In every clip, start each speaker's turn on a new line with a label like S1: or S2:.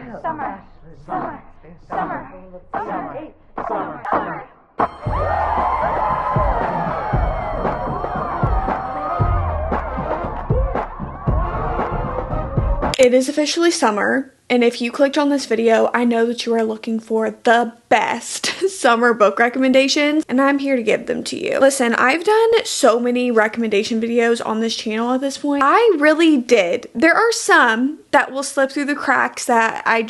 S1: Summer, summer, summer, summer, summer, summer.
S2: It is officially summer, and if you clicked on this video, I know that you are looking for the best summer book recommendations, and I'm here to give them to you. Listen, I've done so many recommendation videos on this channel at this point. I really did. There are some that will slip through the cracks that I've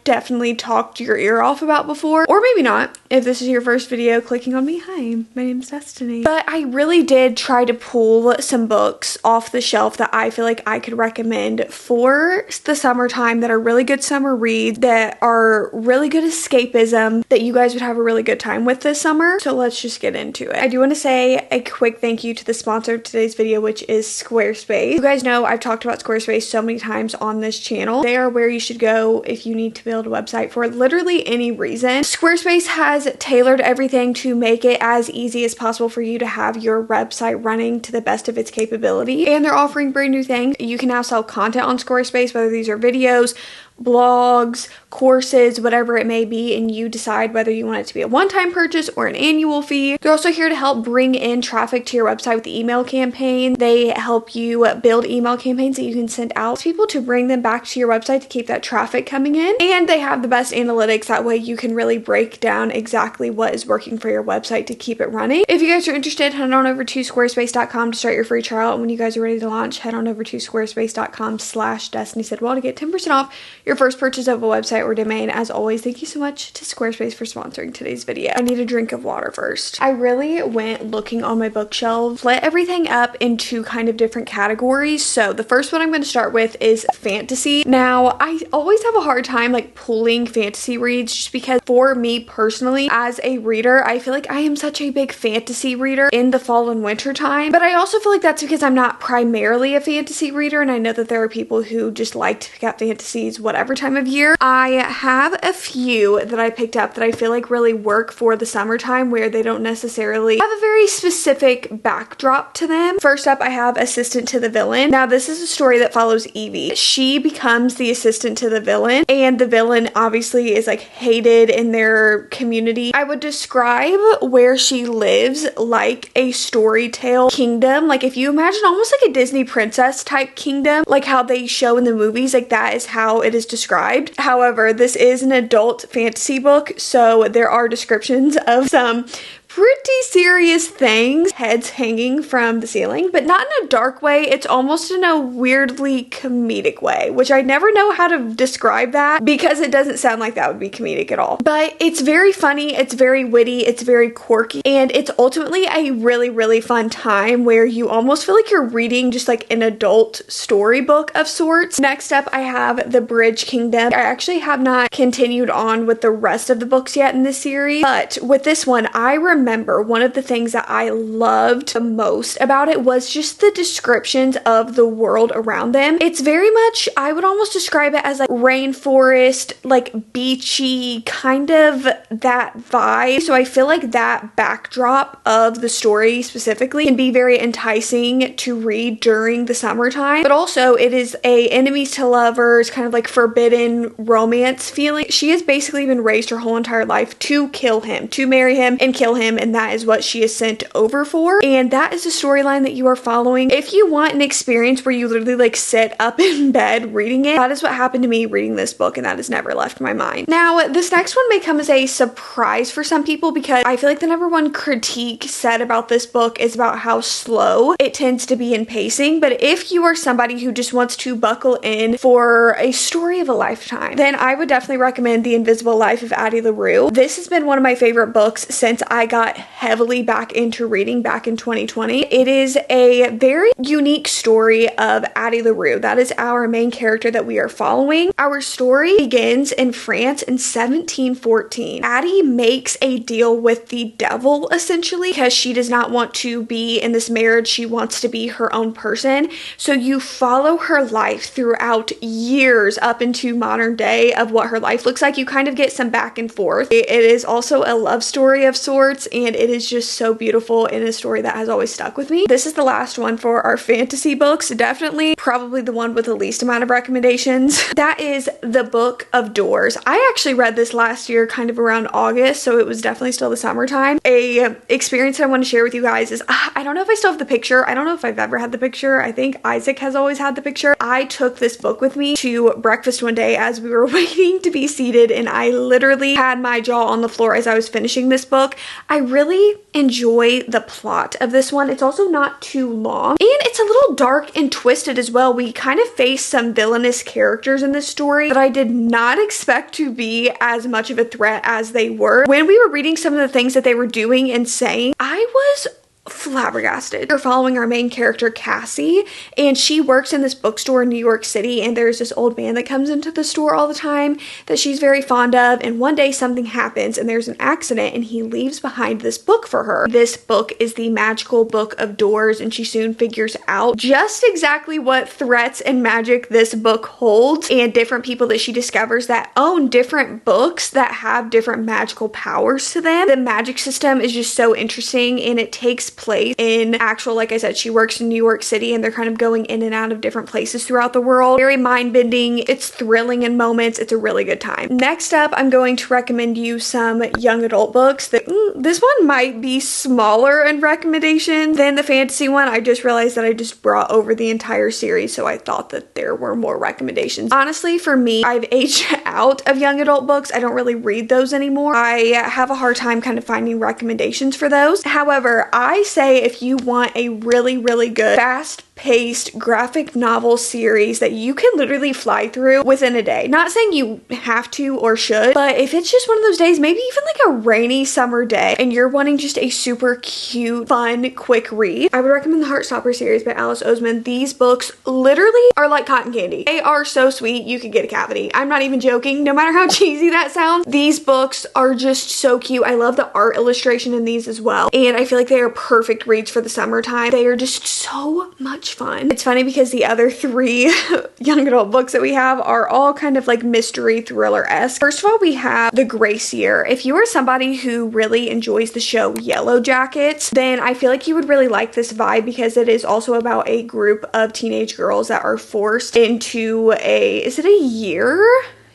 S2: definitely talked your ear off about before, or maybe not. If this is your first video clicking on me, hi, my name's Destiny. But I really did try to pull some books off the shelf that I feel like I could recommend for the summertime that are really good summer reads, that are really good escapism, that you guys would have a really good time with this summer. So let's just get into it. I do want to say a quick thank you to the sponsor of today's video, which is Squarespace. You guys know I've talked about Squarespace so many times on this channel. They are where you should go if you need to build a website for literally any reason. Squarespace has tailored everything to make it as easy as possible for you to have your website running to the best of its capability. And they're offering brand new things. You can now sell content on Squarespace, whether these are videos, blogs, courses, whatever it may be, and you decide whether you want it to be a one-time purchase or an annual fee. They're also here to help bring in traffic to your website with the email campaign. They help you build email campaigns that you can send out to people to bring them back to your website to keep that traffic coming in. And they have the best analytics. That way you can really break down exactly what is working for your website to keep it running. If you guys are interested, head on over to squarespace.com to start your free trial. And when you guys are ready to launch, head on over to squarespace.com/DestinySaidWell to get 10% off your first purchase of a website or domain. As always, thank you so much to Squarespace for sponsoring today's video. I need a drink of water first. I really went looking on my bookshelf, split everything up into kind of different categories. So the first one I'm going to start with is fantasy. Now, I always have a hard time like pulling fantasy reads just because for me personally, as a reader, I feel like I am such a big fantasy reader in the fall and winter time. But I also feel like that's because I'm not primarily a fantasy reader, and I know that there are people who just like to pick up fantasies whatever time of year. I have a few that I picked up that I feel like really work for the summertime, where they don't necessarily have a very specific backdrop to them. First up, I have Assistant to the Villain. Now, this is a story that follows Evie. She becomes the assistant to the villain, and the villain obviously is like hated in their community. I would describe where she lives like a story tale kingdom. Like if you imagine almost like a Disney princess type kingdom, like how they show in the movies, like that is how it is described. However, this is an adult fantasy book, so there are descriptions of some pretty serious things, heads hanging from the ceiling, but not in a dark way. It's almost in a weirdly comedic way, which I never know how to describe that because it doesn't sound like that would be comedic at all. But it's very funny, it's very witty, it's very quirky, and it's ultimately a really, really fun time where you almost feel like you're reading just like an adult storybook of sorts. Next up, I have The Bridge Kingdom. I actually have not continued on with the rest of the books yet in this series, but with this one, I remember one of the things that I loved the most about it was just the descriptions of the world around them. It's very much, I would almost describe it as like rainforest, like beachy, kind of that vibe. So I feel like that backdrop of the story specifically can be very enticing to read during the summertime. But also it is a enemies to lovers, kind of like forbidden romance feeling. She has basically been raised her whole entire life to kill him, to marry him and kill him, and that is what she is sent over for. And that is the storyline that you are following. If you want an experience where you literally like sit up in bed reading it, that is what happened to me reading this book, and that has never left my mind. Now, this next one may come as a surprise for some people because I feel like the number one critique said about this book is about how slow it tends to be in pacing. But if you are somebody who just wants to buckle in for a story of a lifetime, then I would definitely recommend The Invisible Life of Addie LaRue. This has been one of my favorite books since I got heavily back into reading back in 2020. It is a very unique story of Addie LaRue. That is our main character that we are following. Our story begins in France in 1714. Addie makes a deal with the devil essentially because she does not want to be in this marriage. She wants to be her own person. So you follow her life throughout years up into modern day of what her life looks like. You kind of get some back and forth. It is also a love story of sorts, and it is just so beautiful and a story that has always stuck with me. This is the last one for our fantasy books. Definitely probably the one with the least amount of recommendations. That is The Book of Doors. I actually read this last year kind of around August, so it was definitely still the summertime. A experience that I want to share with you guys is, I don't know if I still have the picture. I don't know if I've ever had the picture. I think Isaac has always had the picture. I took this book with me to breakfast one day as we were waiting to be seated, and I literally had my jaw on the floor as I was finishing this book. I really enjoy the plot of this one. It's also not too long, and it's a little dark and twisted as well. We kind of face some villainous characters in this story that I did not expect to be as much of a threat as they were. When we were reading some of the things that they were doing and saying, I was flabbergasted. We're following our main character, Cassie, and she works in this bookstore in New York City, and there's this old man that comes into the store all the time that she's very fond of, and one day something happens and there's an accident and he leaves behind this book for her. This book is the Magical Book of Doors, and she soon figures out just exactly what threats and magic this book holds, and different people that she discovers that own different books that have different magical powers to them. The magic system is just so interesting, and it takes place in actual, like I said, she works in New York City, and they're kind of going in and out of different places throughout the world. Very mind-bending. It's thrilling in moments. It's a really good time. Next up, I'm going to recommend you some young adult books. This one might be smaller in recommendation than the fantasy one. I just realized that I just brought over the entire series, so I thought that there were more recommendations. Honestly, for me, I've aged out of young adult books. I don't really read those anymore. I have a hard time kind of finding recommendations for those. However, I say if you want a really, really good, fast-paced graphic novel series that you can literally fly through within a day. Not saying you have to or should, but if it's just one of those days, maybe even like a rainy summer day, and you're wanting just a super cute, fun, quick read, I would recommend the Heartstopper series by Alice Oseman. These books literally are like cotton candy. They are so sweet, you could get a cavity. I'm not even joking, no matter how cheesy that sounds. These books are just so cute. I love the art illustration in these as well, and I feel like they are perfect reads for the summertime. They are just so much fun. It's funny because the other three young adult books that we have are all kind of like mystery thriller-esque. First of all, we have The Grace Year. If you are somebody who really enjoys the show Yellow Jackets, then I feel like you would really like this vibe, because it is also about a group of teenage girls that are forced into is it a year?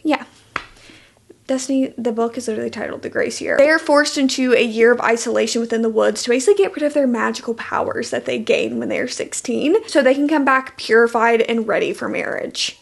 S2: Yeah. Destiny, the book is literally titled The Grace Year. They are forced into a year of isolation within the woods to basically get rid of their magical powers that they gain when they're 16, so they can come back purified and ready for marriage.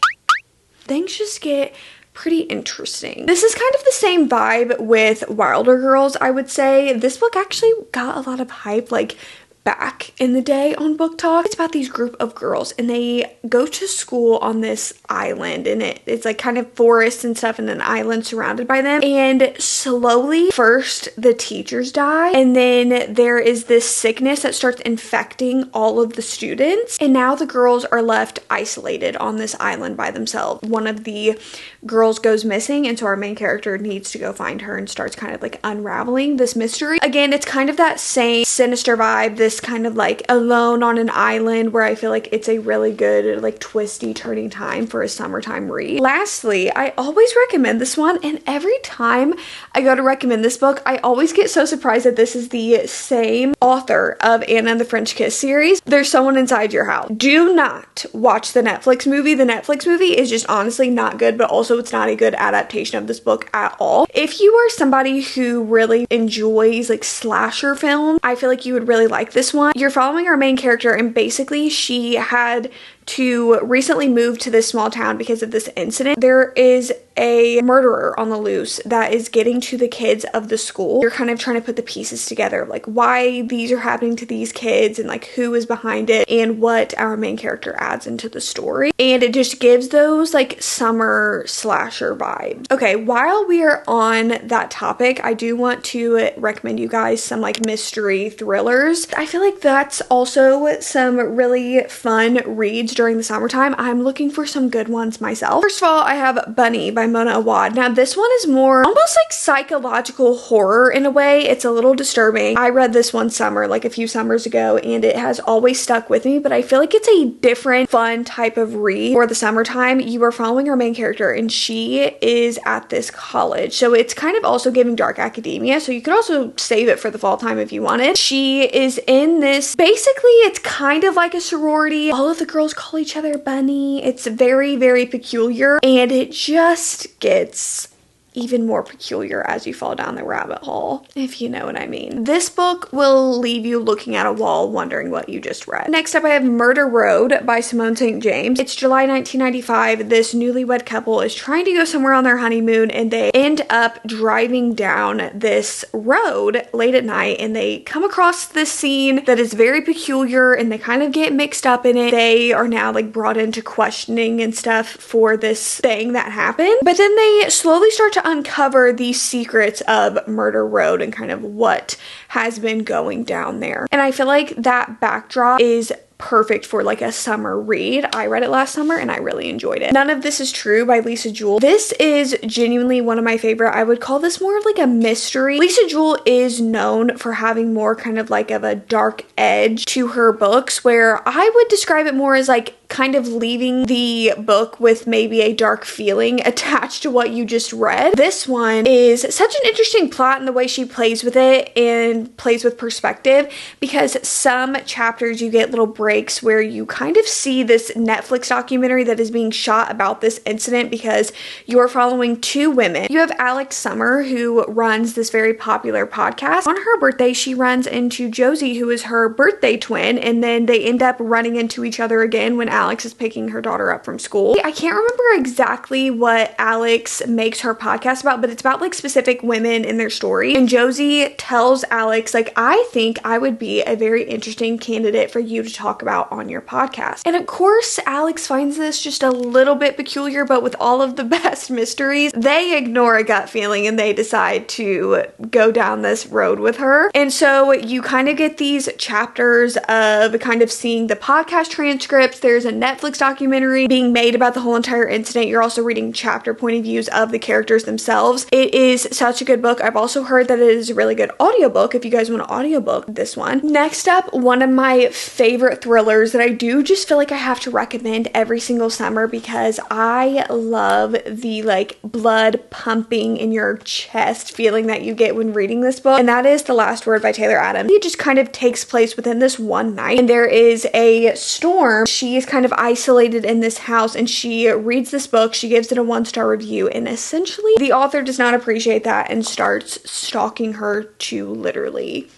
S2: Things just get pretty interesting. This is kind of the same vibe with Wilder Girls, I would say. This book actually got a lot of hype, like, back in the day on Book Talk. It's about these group of girls, and they go to school on this island, and it's like kind of forest and stuff, and an island surrounded by them. And slowly, first the teachers die, and then there is this sickness that starts infecting all of the students, and now the girls are left isolated on this island by themselves. One of the girls goes missing, and so our main character needs to go find her and starts kind of like unraveling this mystery. Again, it's kind of that same sinister vibe, this kind of like alone on an island, where I feel like it's a really good like twisty turning time for a summertime read. Lastly, I always recommend this one, and every time I go to recommend this book, I always get so surprised that this is the same author of Anna and the French Kiss series. There's Someone Inside Your House. Do not watch the Netflix movie. The Netflix movie is just honestly not good, but also it's not a good adaptation of this book at all. If you are somebody who really enjoys like slasher film, I feel like you would really like this one. You're following our main character, and basically she had to recently move to this small town because of this incident. There is a murderer on the loose that is getting to the kids of the school. You're kind of trying to put the pieces together, like why these are happening to these kids and like who is behind it and what our main character adds into the story. And it just gives those like summer slasher vibes. Okay, while we are on that topic, I do want to recommend you guys some like mystery thrillers. I feel like that's also some really fun reads during the summertime. I'm looking for some good ones myself. First of all, I have Bunny by Mona Awad. Now this one is more almost like psychological horror in a way. It's a little disturbing. I read this one summer, like a few summers ago, and it has always stuck with me, but I feel like it's a different fun type of read for the summertime. You are following our main character and she is at this college. So it's kind of also giving dark academia. So you could also save it for the fall time if you wanted. She is in this, basically it's kind of like a sorority. All of the girls call each other Bunny. It's very, very peculiar, and it just gets even more peculiar as you fall down the rabbit hole, if you know what I mean. This book will leave you looking at a wall wondering what you just read. Next up, I have Murder Road by Simone St. James. It's July 1995. This newlywed couple is trying to go somewhere on their honeymoon, and they end up driving down this road late at night, and they come across this scene that is very peculiar, and they kind of get mixed up in it. They are now like brought into questioning and stuff for this thing that happened, but then they slowly start to uncover these secrets of Murder Road and kind of what has been going down there. And I feel like that backdrop is perfect for like a summer read. I read it last summer and I really enjoyed it. None of This Is True by Lisa Jewell. This is genuinely one of my favorite. I would call this more of like a mystery. Lisa Jewell is known for having more kind of like of a dark edge to her books, where I would describe it more as like kind of leaving the book with maybe a dark feeling attached to what you just read. This one is such an interesting plot in the way she plays with it and plays with perspective, because some chapters you get little breaks where you kind of see this Netflix documentary that is being shot about this incident, because you are following two women. You have Alex Summer, who runs this very popular podcast. On her birthday, she runs into Josie, who is her birthday twin, and then they end up running into each other again when Alex is picking her daughter up from school. I can't remember exactly what Alex makes her podcast about, but it's about like specific women and their story. And Josie tells Alex, like, I think I would be a very interesting candidate for you to talk about on your podcast. And of course, Alex finds this just a little bit peculiar, but with all of the best mysteries, they ignore a gut feeling and they decide to go down this road with her. And so you kind of get these chapters of kind of seeing the podcast transcripts. There's a Netflix documentary being made about the whole entire incident. You're also reading chapter point of views of the characters themselves. It is such a good book. I've also heard that it is a really good audiobook if you guys want to audiobook this one. Next up, one of my favorite thrillers that I do just feel like I have to recommend every single summer, because I love the like blood pumping in your chest feeling that you get when reading this book, and that is The Last Word by Taylor Adams. It just kind of takes place within this one night, and there is a storm. She is kind of isolated in this house, and she reads this book. She gives it a 1-star review, and essentially the author does not appreciate that and starts stalking her to literally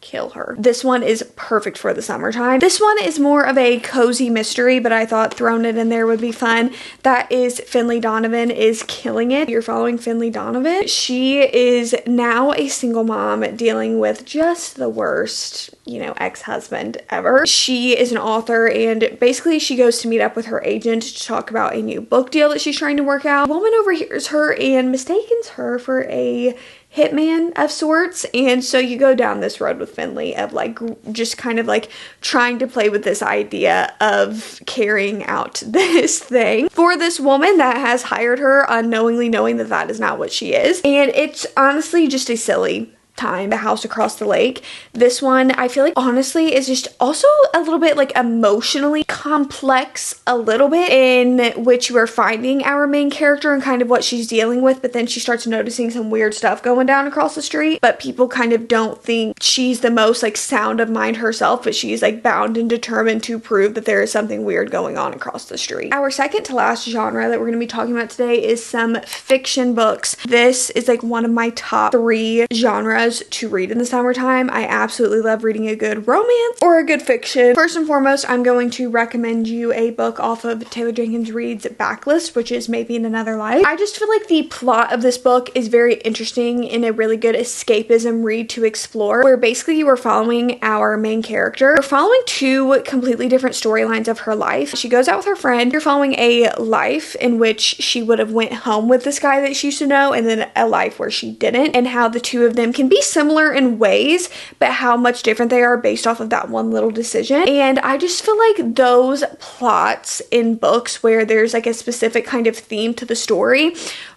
S2: kill her. This one is perfect for the summertime. This one is more of a cozy mystery, but I thought throwing it in there would be fun. That is Finley Donovan Is Killing It. You're following Finley Donovan. She is now a single mom dealing with just the worst, you know, ex-husband ever. She is an author, and basically she goes to meet up with her agent to talk about a new book deal that she's trying to work out. A woman overhears her and mistakes her for a hitman of sorts, and so you go down this road with Finley of like just kind of like trying to play with this idea of carrying out this thing for this woman that has hired her unknowingly, knowing that that is not what she is. And it's honestly just a silly time. The House Across the Lake. This one I feel like honestly is just also a little bit like emotionally complex, a little bit, in which we're finding our main character and kind of what she's dealing with, but then she starts noticing some weird stuff going down across the street, but people kind of don't think she's the most like sound of mind herself, but she's like bound and determined to prove that there is something weird going on across the street. Our second to last genre that we're going to be talking about today is some fiction books. This is like one of my top 3 genres to read in the summertime. I absolutely love reading a good romance or a good fiction. First and foremost, I'm going to recommend you a book off of Taylor Jenkins Reid's backlist, which is Maybe in Another Life. I just feel like the plot of this book is very interesting and a really good escapism read to explore, where basically you are following our main character. We're following 2 completely different storylines of her life. She goes out with her friend. You're following a life in which she would have went home with this guy that she used to know, and then a life where she didn't, and how the 2 of them can be be similar in ways, but how much different they are based off of that one little decision. And I just feel like those plots in books where there's like a specific kind of theme to the story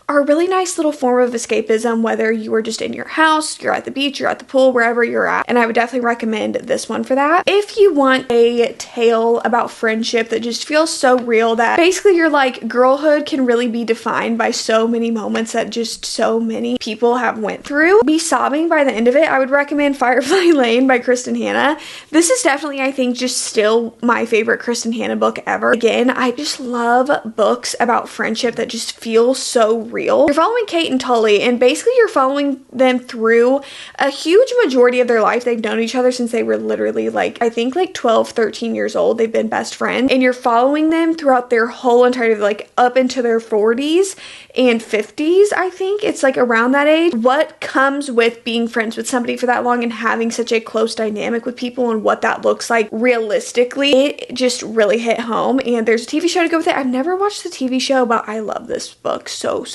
S2: are a really nice little form of escapism, whether you are just in your house, you're at the beach, you're at the pool, wherever you're at. And I would definitely recommend this one for that. If you want a tale about friendship that just feels so real, that basically you're like, girlhood can really be defined by so many moments that just so many people have went through, be sobbing by the end of it, I would recommend Firefly Lane by Kristen Hanna. This is definitely, I think, just still my favorite Kristen Hanna book ever. Again, I just love books about friendship that just feel so real. You're following Kate and Tully, and basically you're following them through a huge majority of their life. They've known each other since they were literally like, I think like 12, 13 years old. They've been best friends, and you're following them throughout their whole entire, like up into their 40s and 50s. I think it's like around that age. What comes with being friends with somebody for that long and having such a close dynamic with people, and what that looks like realistically, it just really hit home. And there's a TV show to go with it. I've never watched the TV show, but I love this book so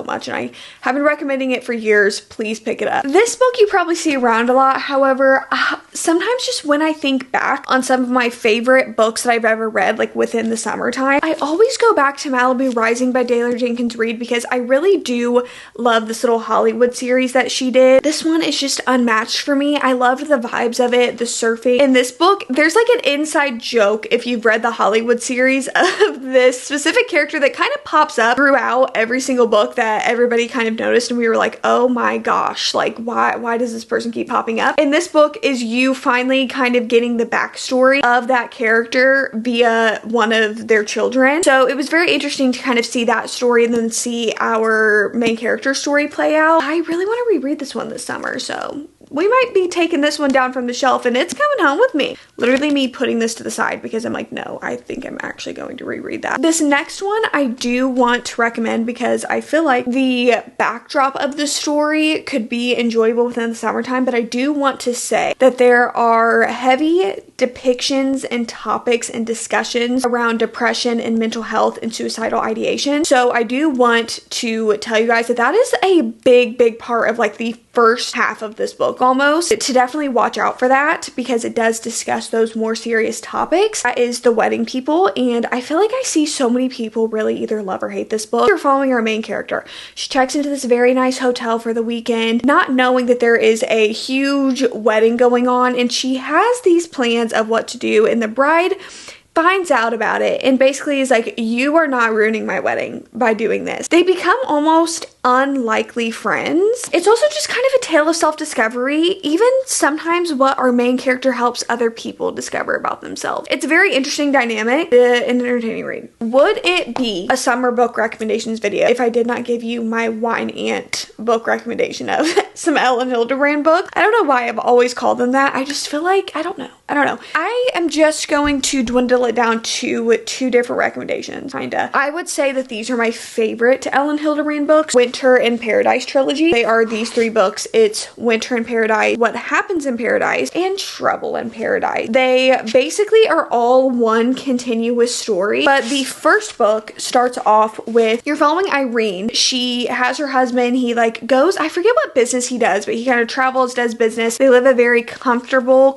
S2: much, and I have been recommending it for years. Please pick it up. This book you probably see around a lot. However, sometimes just when I think back on some of my favorite books that I've ever read, like within the summertime, I always go back to Malibu Rising by Taylor Jenkins Reid, because I really do love this little Hollywood series that she did. This one is just unmatched for me. I loved the vibes of it, the surfing. In this book, there's like an inside joke, if you've read the Hollywood series, of this specific character that kind of pops up throughout every single book that everybody kind of noticed, and we were like, oh my gosh, like why does this person keep popping up? And this book is you finally kind of getting the backstory of that character via one of their children. So it was very interesting to kind of see that story and then see our main character story play out. I really want to reread this one this summer, so we might be taking this one down from the shelf, and it's coming home with me. Literally me putting this to the side because I'm like, no, I think I'm actually going to reread that. This next one I do want to recommend because I feel like the backdrop of the story could be enjoyable within the summertime, but I do want to say that there are heavy depictions and topics and discussions around depression and mental health and suicidal ideation. So I do want to tell you guys that that is a big part of like the first half of this book almost, to definitely watch out for that because it does discuss those more serious topics. That is The Wedding People, and I feel like I see so many people really either love or hate this book. You're following our main character. She checks into this very nice hotel for the weekend, not knowing that there is a huge wedding going on, and she has these plans of what to do, and the bride finds out about it and basically is like, you are not ruining my wedding by doing this. They become almost unlikely friends. It's also just kind of a tale of self-discovery, even sometimes what our main character helps other people discover about themselves. It's a very interesting dynamic, an entertaining read. Would it be a summer book recommendations video if I did not give you my wine aunt book recommendation of some Elin Hilderbrand book? I don't know why I've always called them that. I just feel like, I don't know. I am just going to dwindle it down to two different recommendations, kinda. I would say that these are my favorite Elin Hilderbrand books. Winter in Paradise trilogy. They are these three books. It's Winter in Paradise, What Happens in Paradise, and Trouble in Paradise. They basically are all one continuous story, but the first book starts off with, you're following Irene. She has her husband. He like goes, I forget what business he does, but he kind of travels, does business. They live a very comfortable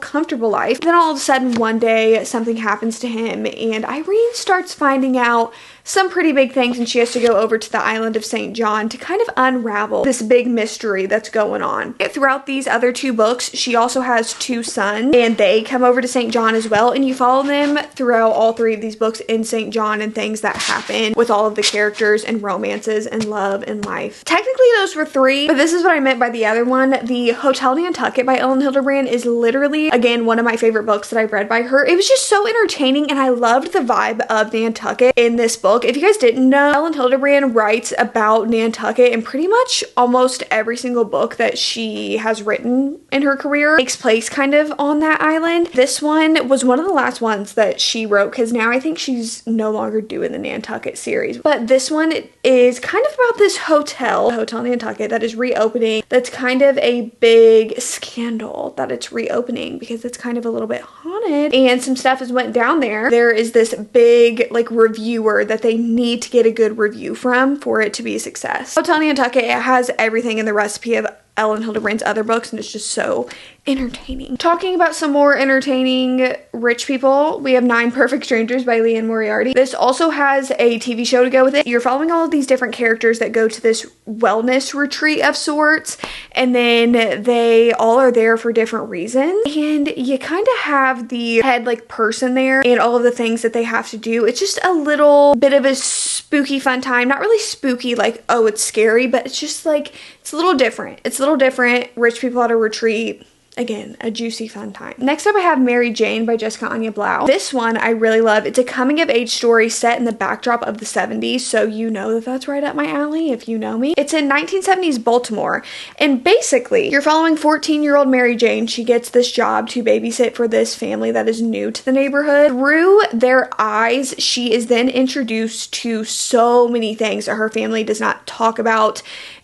S2: life. Then all of a sudden one day something happens to him, and Irene starts finding out some pretty big things, and she has to go over to the island of St. John to kind of unravel this big mystery that's going on. Throughout these other two books, she also has two sons, and they come over to St. John as well, and you follow them throughout all three of these books in St. John and things that happen with all of the characters and romances and love and life. Technically those were three, but this is what I meant by the other one. The Hotel Nantucket by Elin Hilderbrand is literally, again, one of my favorite books that I've read by her. It was just so entertaining, and I loved the vibe of Nantucket in this book. If you guys didn't know, Elin Hilderbrand writes about Nantucket, and pretty much almost every single book that she has written in her career takes place kind of on that island. This one was one of the last ones that she wrote, because now I think she's no longer doing the Nantucket series. But this one is kind of about this hotel, Hotel Nantucket, that is reopening. That's kind of a big scandal that it's reopening because it's kind of a little bit haunted, and some stuff has went down there. There is this big like reviewer that they need to get a good review from for it to be a success. Hotel Nantucket, it has everything in the recipe of Ellen Hildebrand's other books, and it's just so entertaining. Talking about some more entertaining rich people, we have 9 Perfect Strangers by Liane Moriarty. This also has a TV show to go with it. You're following all of these different characters that go to this wellness retreat of sorts, and then they all are there for different reasons, and you kind of have the head like person there and all of the things that they have to do. It's just a little bit of a spooky fun time. Not really spooky like, oh, it's scary, but it's just like, it's a little different. It's a little different. Rich people at a retreat. Again, a juicy fun time. Next up I have Mary Jane by Jessica Anya Blau. This one I really love. It's a coming of age story set in the backdrop of the 70s, so you know that that's right up my alley if you know me. It's in 1970s Baltimore, and basically you're following 14-year-old Mary Jane. She gets this job to babysit for this family that is new to the neighborhood. Through their eyes, she is then introduced to so many things that her family does not talk about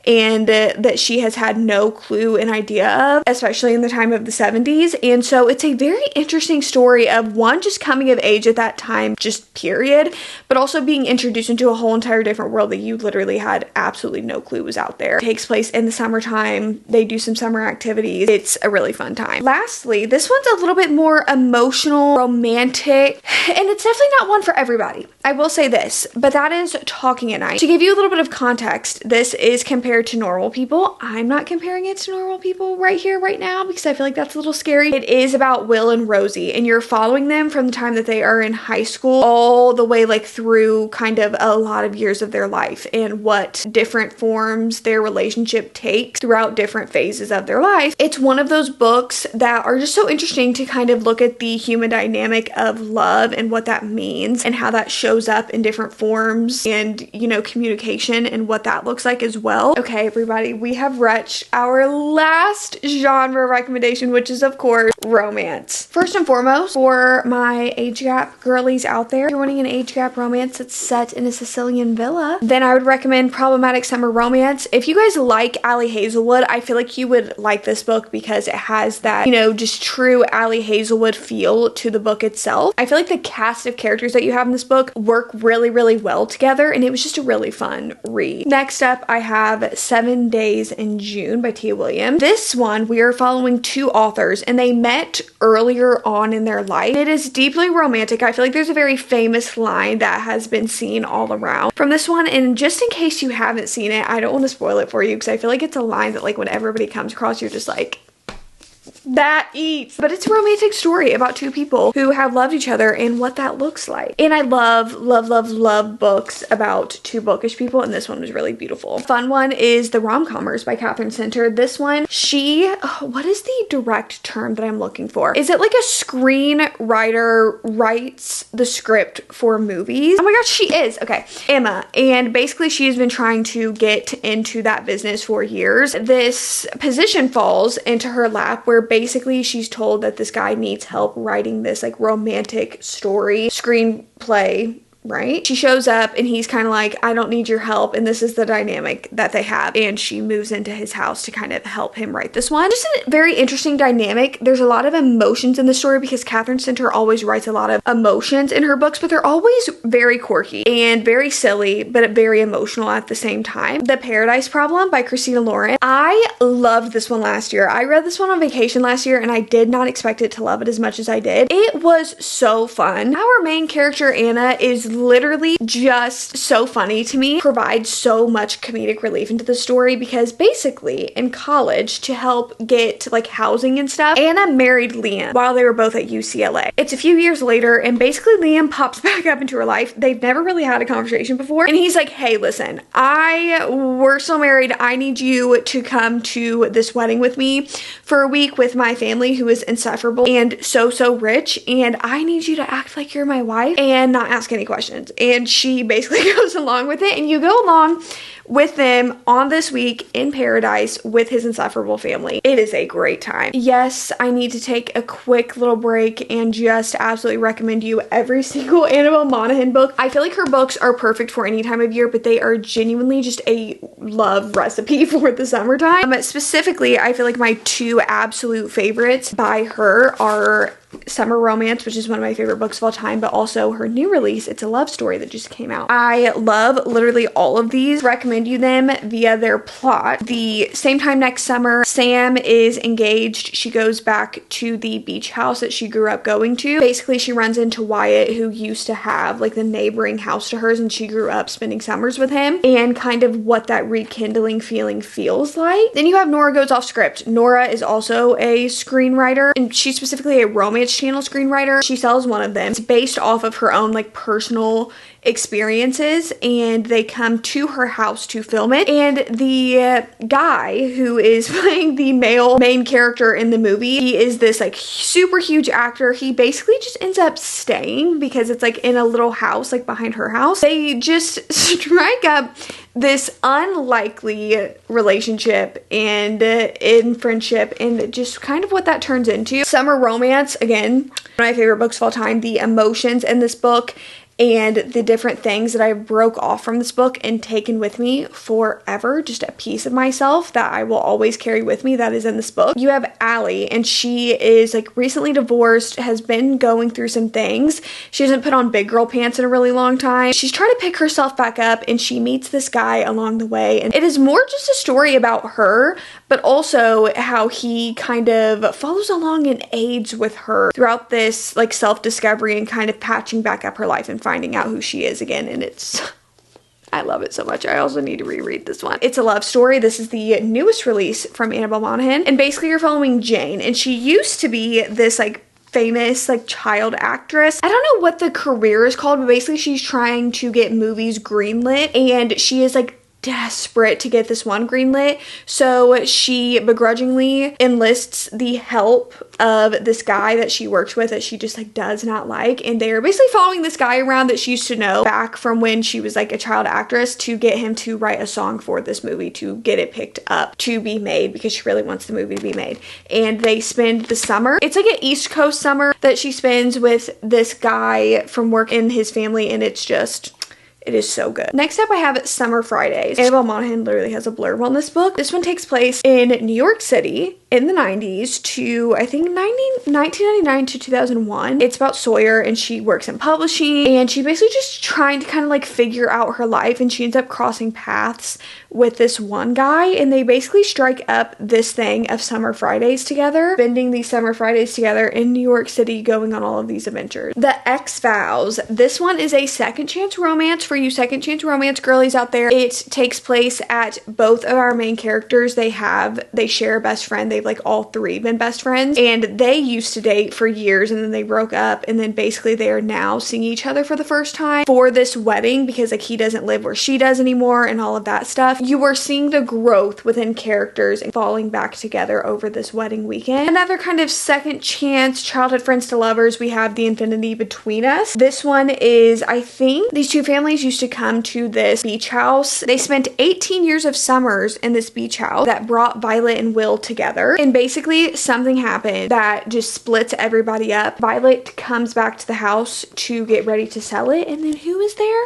S2: and that she has had no clue and idea of, especially in the time of the 70s. And so it's a very interesting story of one, just coming of age at that time, just period, but also being introduced into a whole entire different world that you literally had absolutely no clue was out there. It takes place in the summertime. They do some summer activities. It's a really fun time. Lastly, this one's a little bit more emotional, romantic, and it's definitely not one for everybody. I will say this, but that is Talking at Night. To give you a little bit of context, this is compared to Normal People. I'm not comparing it to Normal People right here, right now, because I feel like that's a little scary. It is about Will and Rosie, and you're following them from the time that they are in high school all the way like through kind of a lot of years of their life and what different forms their relationship takes throughout different phases of their life. It's one of those books that are just so interesting to kind of look at the human dynamic of love and what that means and how that shows up in different forms and, you know, communication and what that looks like as well. Okay, everybody, we have reached our last genre recommendation, which is of course romance. First and foremost, for my age gap girlies out there, if you're wanting an age gap romance that's set in a Sicilian villa, then I would recommend Problematic Summer Romance. If you guys like Ali Hazelwood, I feel like you would like this book because it has that, you know, just true Ali Hazelwood feel to the book itself. I feel like the cast of characters that you have in this book work really, really well together, and it was just a really fun read. Next up, I have 7 Days in June by Tia Williams. This one, we are following 2 authors, and they met earlier on in their life. It is deeply romantic. I feel like there's a very famous line that has been seen all around from this one, and just in case you haven't seen it, I don't want to spoil it for you because I feel like it's a line that like when everybody comes across, you're just like, that eats. But it's a romantic story about 2 people who have loved each other and what that looks like. And I love books about 2 bookish people, and this one was really beautiful. Fun one is The Rom-Commers by Catherine Center. This one, what is the direct term that I'm looking for? Is it like a screenwriter writes the script for movies? Oh my gosh, she is. Okay, Emma. And basically she has been trying to get into that business for years. This position falls into her lap where basically she's told that this guy needs help writing this like romantic story screenplay, right? She shows up and he's kind of like, I don't need your help, and this is the dynamic that they have, and she moves into his house to kind of help him write this one. Just a very interesting dynamic. There's a lot of emotions in the story because Catherine Center always writes a lot of emotions in her books, but they're always very quirky and very silly, but very emotional at the same time. The Paradise Problem by Christina Lauren. I loved this one last year. I read this one on vacation last year, and I did not expect it to love it as much as I did. It was so fun. Our main character, Anna, is literally just so funny to me, provides so much comedic relief into the story because basically in college, to help get like housing and stuff, Anna married Liam while they were both at UCLA. It's a few years later, and basically Liam pops back up into her life. They've never really had a conversation before, and he's like, hey, listen, we're still married. I need you to come to this wedding with me for a week with my family who is insufferable and so rich, and I need you to act like you're my wife and not ask any questions. And she basically goes along with it, and you go along with them on this week in paradise with his insufferable family. It is a great time. Yes, I need to take a quick little break and just absolutely recommend you every single Annabelle Monaghan book. I feel like her books are perfect for any time of year, but they are genuinely just a love recipe for the summertime. Specifically, I feel like my 2 absolute favorites by her are Summer Romance, which is one of my favorite books of all time, but also her new release, It's a Love Story, that just came out. I love literally all of these. Recommend you them via their plot. The same time next summer, Sam is engaged. She goes back to the beach house that she grew up going to. Basically, she runs into Wyatt, who used to have like the neighboring house to hers, and she grew up spending summers with him, and kind of what that rekindling feeling feels like. Then you have Nora Goes Off Script. Nora is also a screenwriter, and she's specifically a Romance Channel screenwriter. She sells one of them. It's based off of her own like personal experiences, and they come to her house to film it. And the guy who is playing the male main character in the movie, he is this like super huge actor. He basically just ends up staying because it's like in a little house like behind her house. They just strike up this unlikely relationship and in friendship, and just kind of what that turns into. Summer Romance, again, one of my favorite books of all time. The emotions in this book and the different things that I broke off from this book and taken with me forever, just a piece of myself that I will always carry with me, that is in this book. You have Allie, and she is like recently divorced, has been going through some things. She hasn't put on big girl pants in a really long time. She's trying to pick herself back up, and she meets this guy along the way, and it is more just a story about her, but also how he kind of follows along and aids with her throughout this like self-discovery and kind of patching back up her life and finding out who she is again. And I love it so much. I also need to reread this one. It's a Love Story. This is the newest release from Annabelle Monaghan, and basically you're following Jane, and she used to be this like famous like child actress. I don't know what the career is called, but basically she's trying to get movies greenlit, and she is like desperate to get this one greenlit, so she begrudgingly enlists the help of this guy that she works with that she just like does not like, and they are basically following this guy around that she used to know back from when she was like a child actress to get him to write a song for this movie, to get it picked up to be made, because she really wants the movie to be made. And they spend the summer, it's like an East Coast summer that she spends with this guy from work in his family, and it's just, it is so good. Next up, I have Summer Fridays. Annabelle Monaghan literally has a blurb on this book. This one takes place in New York City in the 90s to, I think, 1999 to 2001. It's about Sawyer, and she works in publishing, and she basically just trying to kind of like figure out her life, and she ends up crossing paths with this one guy, and they basically strike up this thing of Summer Fridays together, spending these Summer Fridays together in New York City, going on all of these adventures. The X-Files. This one is a second chance romance for you second chance romance girlies out there. It takes place at both of our main characters. They share a best friend. They've like all three been best friends, and they used to date for years, and then they broke up, and then basically they are now seeing each other for the first time for this wedding, because like he doesn't live where she does anymore and all of that stuff. You are seeing the growth within characters and falling back together over this wedding weekend. Another kind of second chance childhood friends to lovers, we have The Infinity Between Us. This one is, I think these two families used to come to this beach house. They spent 18 years of summers in this beach house that brought Violet and Will together, and basically something happened that just splits everybody up. Violet comes back to the house to get ready to sell it, and then who is there?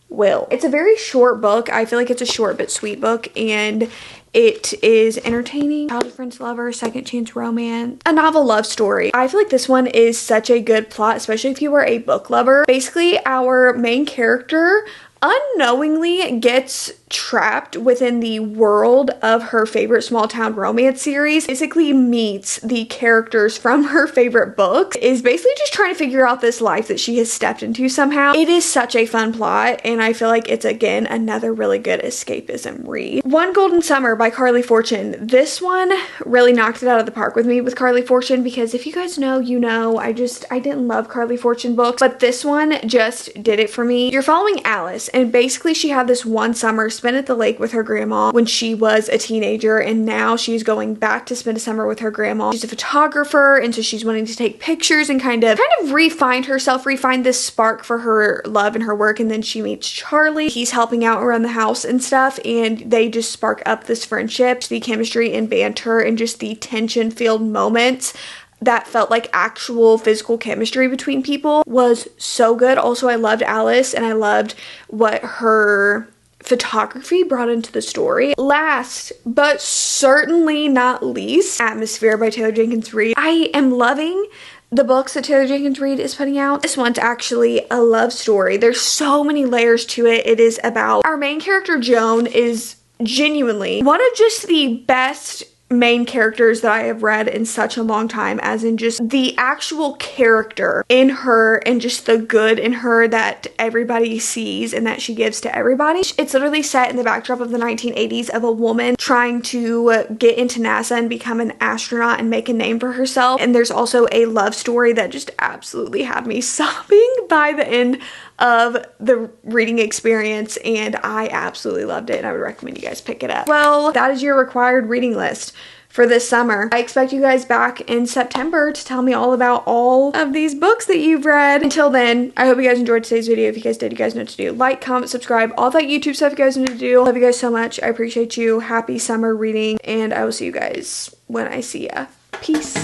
S2: Will. It's a very short book. I feel like it's a short but sweet book, and it is entertaining. Childhood friends, lover, second chance romance, a novel love story. I feel like this one is such a good plot, especially if you are a book lover. Basically, our main character unknowingly gets trapped within the world of her favorite small town romance series, basically meets the characters from her favorite books, is basically just trying to figure out this life that she has stepped into somehow. It is such a fun plot, and I feel like it's again another really good escapism read. One Golden Summer by Carly Fortune. This one really knocked it out of the park with me with Carly Fortune, because if you guys know, you know, I didn't love Carly Fortune books, but this one just did it for me. You're following Alice, and basically she had this one summer spent at the lake with her grandma when she was a teenager, and now she's going back to spend a summer with her grandma. She's a photographer, and so she's wanting to take pictures and kind of refine herself, refine this spark for her love and her work. And then she meets Charlie. He's helping out around the house and stuff, and they just spark up this friendship. The chemistry and banter and just the tension-filled moments that felt like actual physical chemistry between people was so good. Also, I loved Alice, and I loved what her photography brought into the story. Last but certainly not least, Atmosphere by Taylor Jenkins Reid. I am loving the books that Taylor Jenkins Reid is putting out. This one's actually a love story. There's so many layers to it. It is about our main character, Joan, is genuinely one of just the best main characters that I have read in such a long time, as in just the actual character in her and just the good in her that everybody sees and that she gives to everybody. It's literally set in the backdrop of the 1980s of a woman trying to get into NASA and become an astronaut and make a name for herself. And there's also a love story that just absolutely had me sobbing by the end of the reading experience, and I absolutely loved it and I would recommend you guys pick it up. Well, that is your required reading list for this summer. I expect you guys back in September to tell me all about all of these books that you've read. Until then, I hope you guys enjoyed today's video. If you guys did, you guys know what to do. Like, comment, subscribe, all that YouTube stuff you guys know to do. Love you guys so much. I appreciate you. Happy summer reading, and I will see you guys when I see ya. Peace.